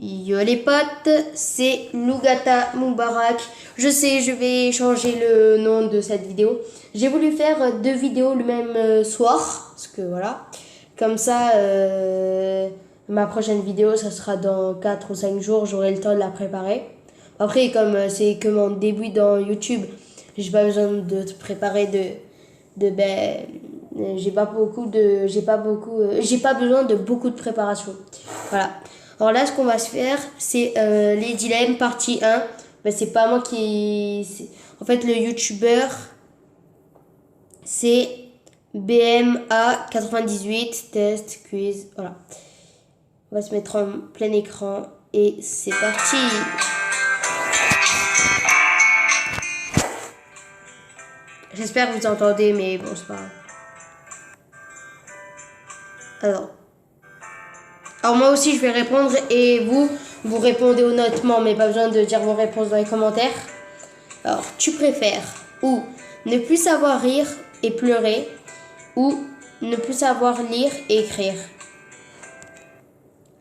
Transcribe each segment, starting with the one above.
Yo les potes, c'est Lougata Moubarak. Je sais, je vais changer le nom de cette vidéo. J'ai voulu faire 2 vidéos le même soir, parce que voilà. Comme ça, ma prochaine vidéo, ça sera dans 4 ou 5 jours, j'aurai le temps de la préparer. Après, comme c'est que mon début dans YouTube, j'ai pas besoin de préparer j'ai pas besoin de beaucoup de préparation. Voilà. Alors là, ce qu'on va se faire, c'est les dilemmes partie 1. Ben, c'est pas moi En fait, le youtubeur, c'est BMA98, test, quiz, voilà. On va se mettre en plein écran et c'est parti. J'espère que vous entendez, mais bon, c'est pas grave. Alors moi aussi je vais répondre et vous répondez honnêtement, mais pas besoin de dire vos réponses dans les commentaires. Alors, tu préfères ou ne plus savoir rire et pleurer ou ne plus savoir lire et écrire?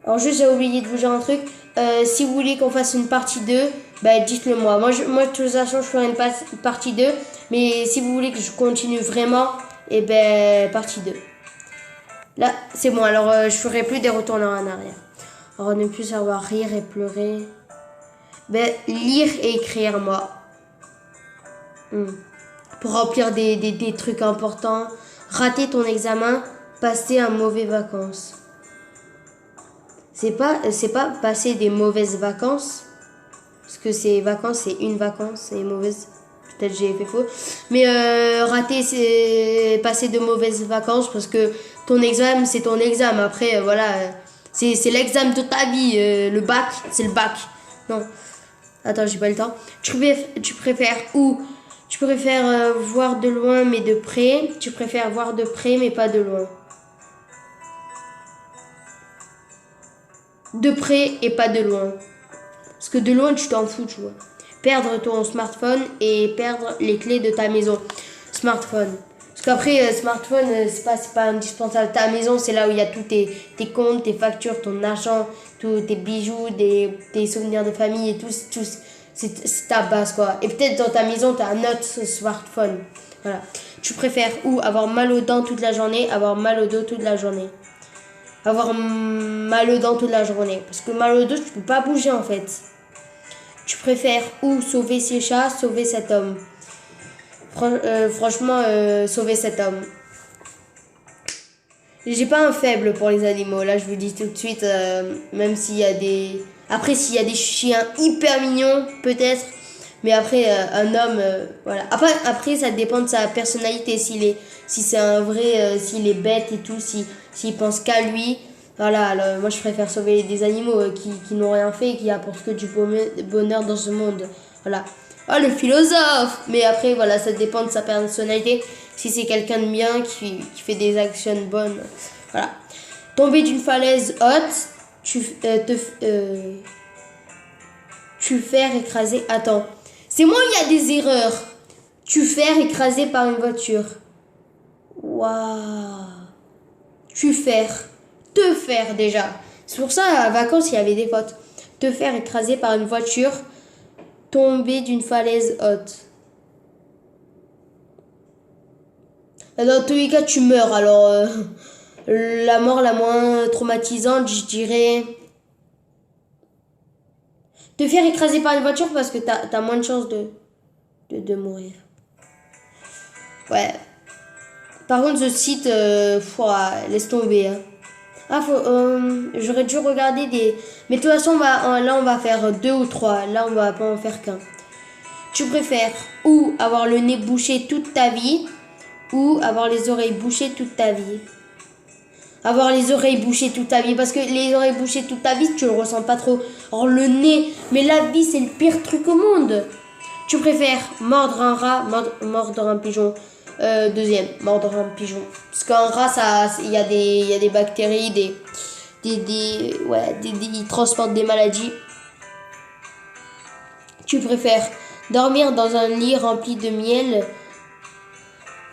Alors juste j'ai oublié de vous dire un truc. Si vous voulez qu'on fasse une partie 2, ben dites-le moi. Moi de toute façon je ferai une partie 2, mais si vous voulez que je continue vraiment, et ben partie 2. Là, c'est bon, alors je ferai plus des retours en arrière. Alors, ne plus savoir rire et pleurer. Ben, lire et écrire, moi. Pour remplir des trucs importants. Rater ton examen, passer un mauvais vacances. C'est pas passer des mauvaises vacances. Parce que c'est vacances, c'est une vacance, c'est mauvaise. Peut-être j'ai fait faux. Mais rater, c'est passer de mauvaises vacances parce que ton examen, c'est ton examen. Après, voilà, c'est l'examen de ta vie. Le bac, c'est le bac. Non. Attends, j'ai pas le temps. Tu préfères voir de loin mais de près. Tu préfères voir de près mais pas de loin. De près et pas de loin. Parce que de loin, tu t'en fous, tu vois. Perdre ton smartphone et perdre les clés de ta maison. Smartphone. Parce qu'après, smartphone, c'est pas indispensable. Ta maison, c'est là où il y a tous tes comptes, tes factures, ton argent, tous tes bijoux, tes souvenirs de famille et tout. C'est ta base, quoi. Et peut-être dans ta maison, tu as un autre smartphone. Voilà. Tu préfères ou avoir mal aux dents toute la journée, avoir mal au dos toute la journée? Avoir mal aux dents toute la journée. Parce que mal au dos, tu peux pas bouger, en fait. Tu préfères ou sauver ces chats, sauver cet homme? Franchement, sauver cet homme. J'ai pas un faible pour les animaux. Là, je vous dis tout de suite, même s'il y a des... Après, s'il y a des chiens hyper mignons, peut-être. Mais après, un homme, voilà. Après, ça dépend de sa personnalité. Si c'est un vrai, s'il est bête et tout, s'il pense qu'à lui... Voilà, alors, moi je préfère sauver des animaux qui n'ont rien fait et qui apportent que du bonheur dans ce monde. Voilà. Oh, le philosophe! Mais après, voilà, ça dépend de sa personnalité. Si c'est quelqu'un de bien qui fait des actions bonnes. Voilà. Tomber d'une falaise haute, tu faire écraser. Attends. C'est moi, il y a des erreurs. Tu faire écraser par une voiture. Waouh. Te faire déjà. C'est pour ça, à vacances, il y avait des fautes. Te faire écraser par une voiture. Tomber d'une falaise haute. Dans tous les cas, tu meurs. Alors, la mort la moins traumatisante, je dirais... Te faire écraser par une voiture parce que t'as moins de chances de mourir. Ouais. Par contre, ce site, laisse tomber. Hein. Ah, j'aurais dû regarder des... Mais de toute façon, là, on va faire 2 ou 3. Là, on va pas en faire qu'un. Tu préfères ou avoir le nez bouché toute ta vie ou avoir les oreilles bouchées toute ta vie? Avoir les oreilles bouchées toute ta vie. Parce que les oreilles bouchées toute ta vie, tu le ressens pas trop. Or, le nez... Mais la vie, c'est le pire truc au monde. Tu préfères mordre un rat, mordre un pigeon? Deuxième, mordre un pigeon. Parce qu'un rat, il y a des bactéries, ils transportent des maladies. Tu préfères dormir dans un lit rempli de miel?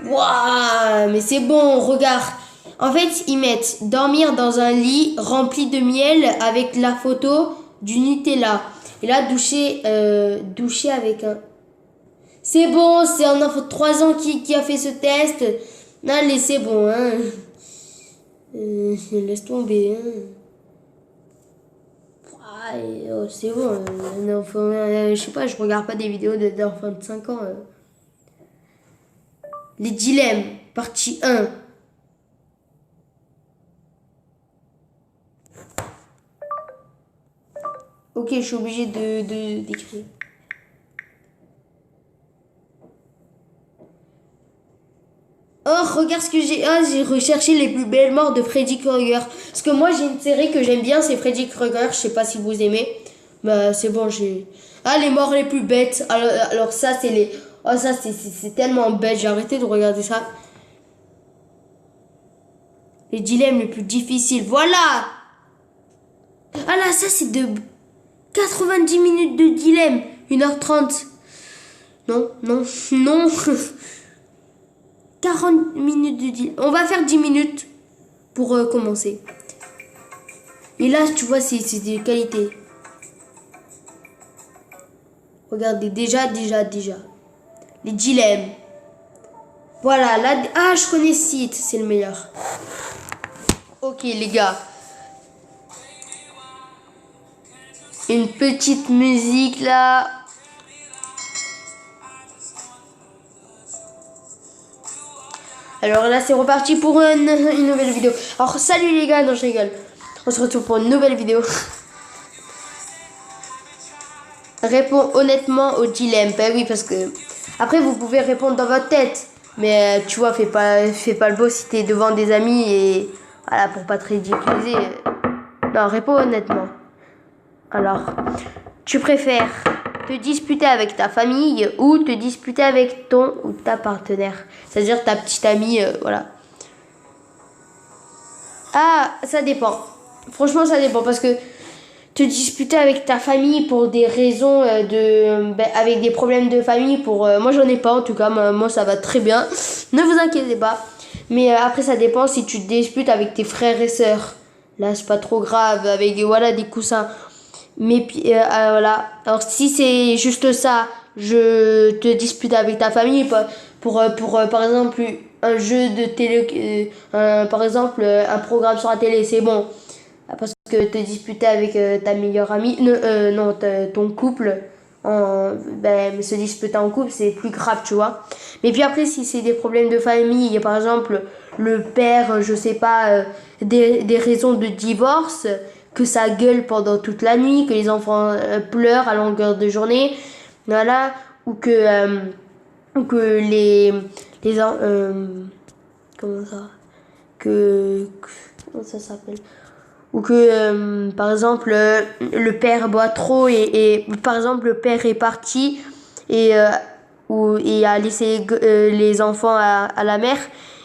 Waouh, mais c'est bon, regarde. En fait, ils mettent dormir dans un lit rempli de miel avec la photo du Nutella. Et là, doucher avec un... C'est bon, c'est un enfant de 3 ans qui a fait ce test. Allez, c'est bon, hein. Laisse tomber, hein. Oh, c'est bon, un enfant, je sais pas, je regarde pas des vidéos d'enfants de 5 ans. Les dilemmes, partie 1. Ok, je suis obligée d'écrire. Oh, regarde ce que j'ai. Ah, j'ai recherché les plus belles morts de Freddy Krueger. Parce que moi, j'ai une série que j'aime bien, c'est Freddy Krueger. Je sais pas si vous aimez. Bah, c'est bon, j'ai. Ah, les morts les plus bêtes. Alors ça, c'est les. Oh, ça, c'est tellement bête. J'ai arrêté de regarder ça. Les dilemmes les plus difficiles. Voilà! Ah là, ça, c'est de 90 minutes de dilemme. 1h30. Non, non, non. 40 minutes de dilemme. On va faire 10 minutes pour commencer. Et là, tu vois, c'est de qualité. Regardez, déjà. Les dilemmes. Voilà, là... Ah, je connais ce site, c'est le meilleur. Ok, les gars. Une petite musique, là. Alors là, c'est reparti pour une nouvelle vidéo. Alors, salut les gars, non, je rigole. On se retrouve pour une nouvelle vidéo. Réponds honnêtement au dilemme. Ben oui, parce que... Après, vous pouvez répondre dans votre tête. Mais tu vois, fais pas le beau si t'es devant des amis et... Voilà, pour pas te ridiculiser. Non, réponds honnêtement. Alors, tu préfères te disputer avec ta famille ou te disputer avec ton ou ta partenaire, c'est-à-dire ta petite amie, voilà. Ah, ça dépend. Franchement, ça dépend parce que te disputer avec ta famille pour des raisons avec des problèmes de famille, moi j'en ai pas en tout cas, moi ça va très bien. Ne vous inquiétez pas. Mais après ça dépend si tu te disputes avec tes frères et sœurs. Là c'est pas trop grave avec voilà des coussins. Mais voilà. Alors si c'est juste ça, je te dispute avec ta famille pour par exemple un jeu de télé, par exemple un programme sur la télé, c'est bon. Parce que te disputer avec ta meilleure amie, non, ton couple, se disputer en couple, c'est plus grave, tu vois. Mais puis après, si c'est des problèmes de famille, par exemple, le père, je sais pas, des raisons de divorce, que ça gueule pendant toute la nuit, que les enfants pleurent à longueur de journée, voilà, ou que comment ça, comment ça s'appelle, ou que par exemple le père boit trop et par exemple le père est parti et a laissé les enfants à la mère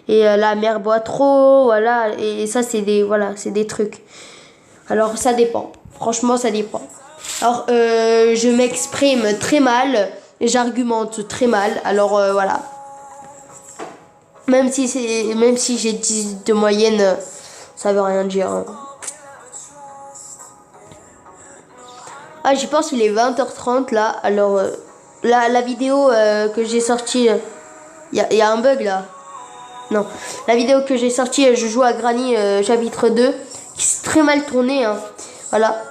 et la mère boit trop, voilà, et ça c'est des trucs. Alors ça dépend, franchement ça dépend. Alors je m'exprime très mal et j'argumente très mal, alors voilà. Même si j'ai 10 de moyenne, ça veut rien dire, hein. Ah, je pense qu'il est 20h30 là. Alors, la vidéo que j'ai sortie, il y a un bug là. Non, la vidéo que j'ai sortie, je joue à Granny chapitre 2, qui s'est très mal tourné, hein. Voilà.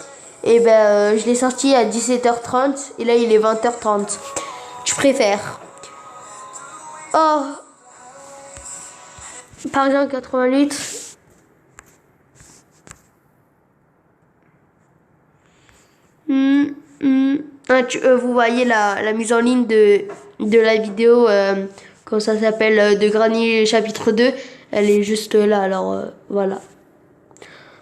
Et je l'ai sorti à 17h30 et là il est 20h30. Tu préfères? Oh, par exemple 80 litres. Vous voyez la mise en ligne de la vidéo, quand ça s'appelle de Granny chapitre 2, elle est juste là, alors voilà.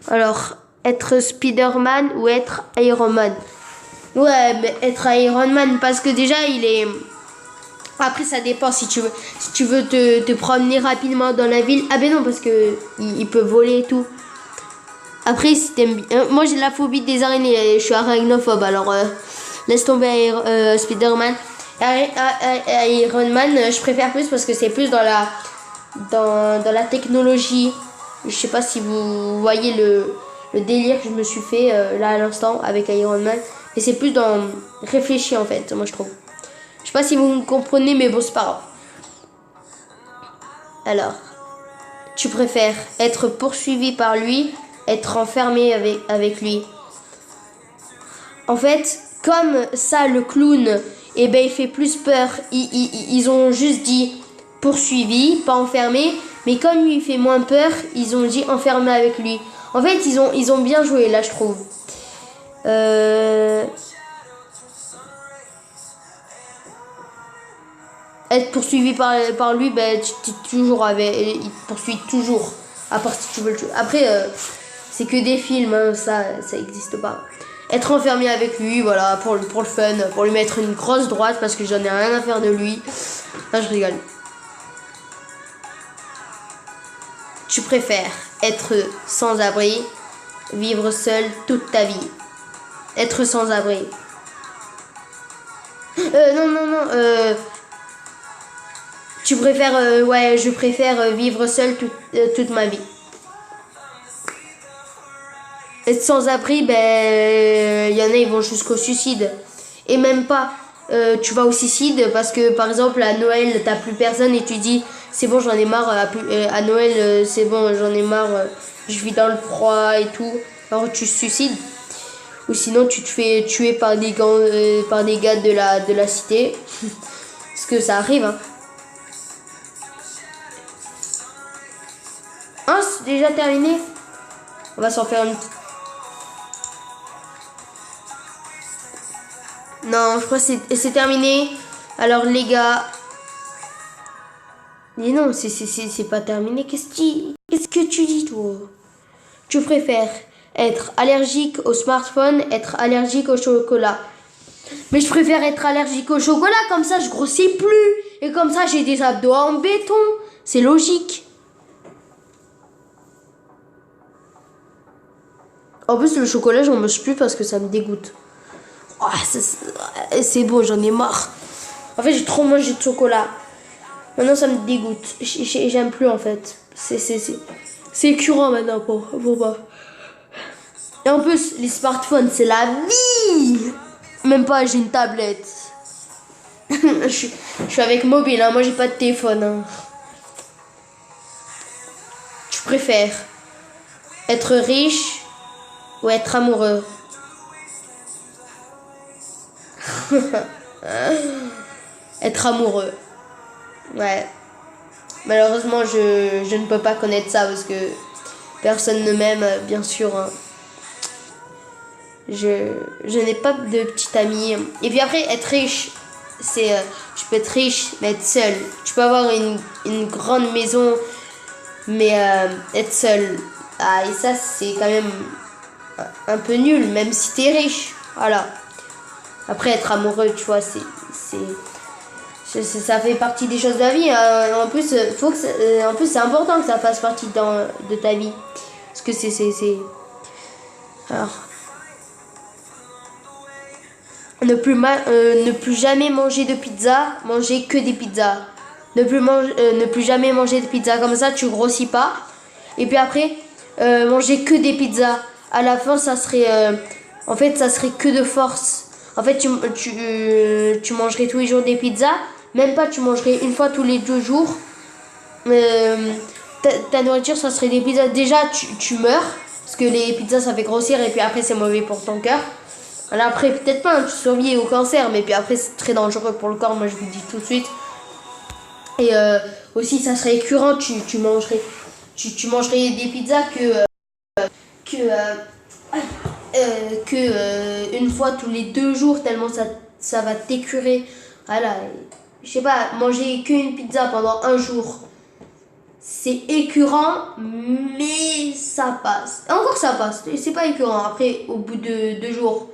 Alors, être Spider-Man ou être Iron Man? Ouais, mais être Iron Man, parce que déjà il est... Après ça dépend si tu veux te promener rapidement dans la ville. Ah ben non, parce que il peut voler et tout. Après, si t'aimes bien... moi, j'ai la phobie des araignées. Je suis arachnophobe, alors laisse tomber Spider-Man. Iron Man, je préfère plus parce que c'est plus dans la technologie. Je sais pas si vous voyez le délire que je me suis fait là à l'instant avec Iron Man. Et c'est plus dans réfléchir en fait, moi je trouve. Je sais pas si vous me comprenez, mais bon, c'est pas grave. Alors, tu préfères être poursuivi par lui, être enfermé avec lui. En fait, comme ça, le clown, eh ben, il fait plus peur. Ils ont juste dit poursuivi, pas enfermé. Mais comme lui, il fait moins peur, ils ont dit enfermé avec lui. En fait, ils ont bien joué, là, je trouve. Être poursuivi par lui, ben, tu toujours il te poursuit toujours. À part si tu veux le tuer. Après, c'est que des films, hein, ça existe pas. Être enfermé avec lui, voilà, pour le fun, pour lui mettre une grosse droite parce que j'en ai rien à faire de lui. Là, je rigole. Tu préfères être sans abri, vivre seul toute ta vie. Être sans abri. Non. Tu préfères, ouais, je préfère vivre seul toute ma vie. Être sans abri, ben, il y en a, ils vont jusqu'au suicide. Et même pas, tu vas au suicide parce que, par exemple, à Noël, t'as plus personne et tu dis, c'est bon, j'en ai marre, à Noël, c'est bon, j'en ai marre, je vis dans le froid et tout. Alors tu te suicides. Ou sinon, tu te fais tuer par des gars de la cité. Parce que ça arrive, hein. Hein, c'est déjà terminé. On va s'en faire une petite. Non, je crois que c'est terminé. Alors les gars. Mais non, c'est pas terminé. Qu'est-ce que tu dis, toi? Tu préfères être allergique au smartphone, être allergique au chocolat. Mais je préfère être allergique au chocolat, comme ça je grossis plus. Et comme ça j'ai des abdos en béton. C'est logique. En plus, le chocolat, j'en mange plus parce que ça me dégoûte. Oh, c'est bon, j'en ai marre. En fait, j'ai trop mangé de chocolat. Maintenant, ça me dégoûte. J'aime plus, en fait. C'est écurant maintenant pour moi. Et en plus, les smartphones, c'est la vie. Même pas, j'ai une tablette. je suis avec mobile, hein. Moi, j'ai pas de téléphone. Hein. Tu préfères être riche ou être amoureux? Être amoureux. Ouais. Malheureusement, je ne peux pas connaître ça parce que personne ne m'aime, bien sûr. Hein. Je n'ai pas de petite amie. Et puis après, être riche, c'est... tu peux être riche, mais être seul. Tu peux avoir une grande maison, mais être seul. Ah, et ça, c'est quand même un peu nul, même si t'es riche. Voilà. Après, être amoureux, tu vois, ça fait partie des choses de la vie. Hein. En plus, c'est important que ça fasse partie de ta vie. Parce que c'est... Alors... Ne plus jamais manger de pizza, manger que des pizzas. Ne plus jamais manger de pizza, comme ça tu grossis pas. Et puis après, manger que des pizzas. À la fin, ça serait que de force. En fait, tu mangerais tous les jours des pizzas. Même pas, tu mangerais une fois tous les 2 jours. Ta nourriture, ça serait des pizzas. Déjà, tu meurs. Parce que les pizzas, ça fait grossir. Et puis après, c'est mauvais pour ton cœur. Alors après, peut-être pas, hein, tu survis au cancer, mais puis après, c'est très dangereux pour le corps, moi je vous le dis tout de suite. Et aussi, ça serait écœurant, tu mangerais des pizzas une fois tous les 2 jours, tellement ça va t'écœurer. Voilà, je sais pas, manger qu'une pizza pendant 1 jour, c'est écœurant, mais ça passe. Et encore, ça passe, c'est pas écœurant. Après, au bout de 2 jours,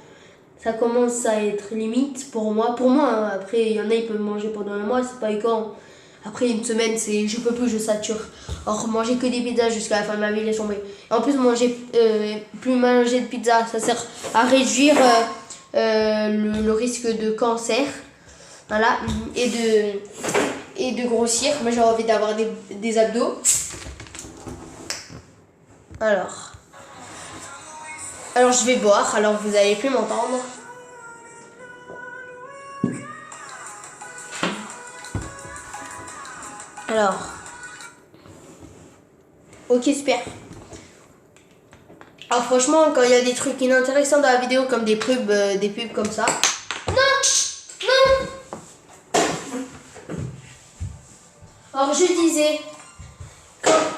ça commence à être limite pour moi. Hein. Après, il y en a, ils peuvent manger pendant 1 mois, c'est pas écœurant. Après, 1 semaine, c'est je peux plus, je sature. Or, manger que des pizzas jusqu'à la fin de ma vie, laisse tomber. Et en plus, plus manger de pizza, ça sert à réduire le risque de cancer. Voilà. Et de grossir. Moi, j'ai envie d'avoir des abdos. Alors. Alors je vais boire, alors vous allez plus m'entendre. Alors. Ok, super. Alors franchement, quand il y a des trucs inintéressants dans la vidéo, comme des pubs comme ça. Non! Non! Alors je disais,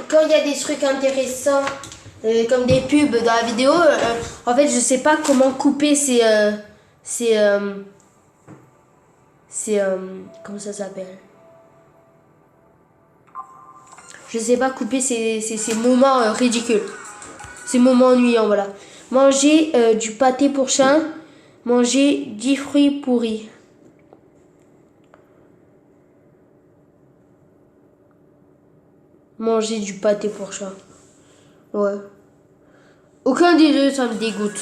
quand il y a des trucs intéressants, comme des pubs dans la vidéo, en fait je sais pas comment couper comment ça s'appelle? Je sais pas couper ces moments ridicules. Ces moments ennuyants, voilà. Manger du pâté pour chien. Manger 10 fruits pourris. Manger du pâté pour chat. Ouais. Aucun des deux, ça me dégoûte.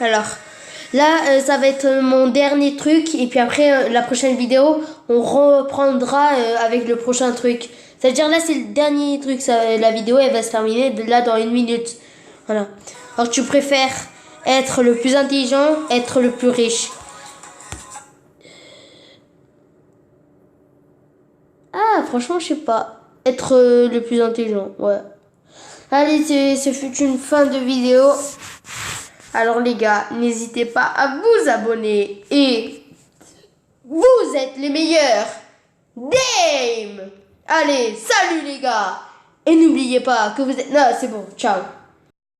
Alors, là, ça va être mon dernier truc. Et puis après, la prochaine vidéo, on reprendra avec le prochain truc. C'est-à-dire là, c'est le dernier truc. La vidéo, elle va se terminer là dans 1 minute. Voilà. Alors, tu préfères être le plus intelligent, être le plus riche? Ah, franchement, je sais pas. Être le plus intelligent, ouais. Allez, ce fut une fin de vidéo. Alors les gars, n'hésitez pas à vous abonner. Et vous êtes les meilleurs. Damn! Allez, salut les gars. Et n'oubliez pas que vous êtes... Non, c'est bon, ciao.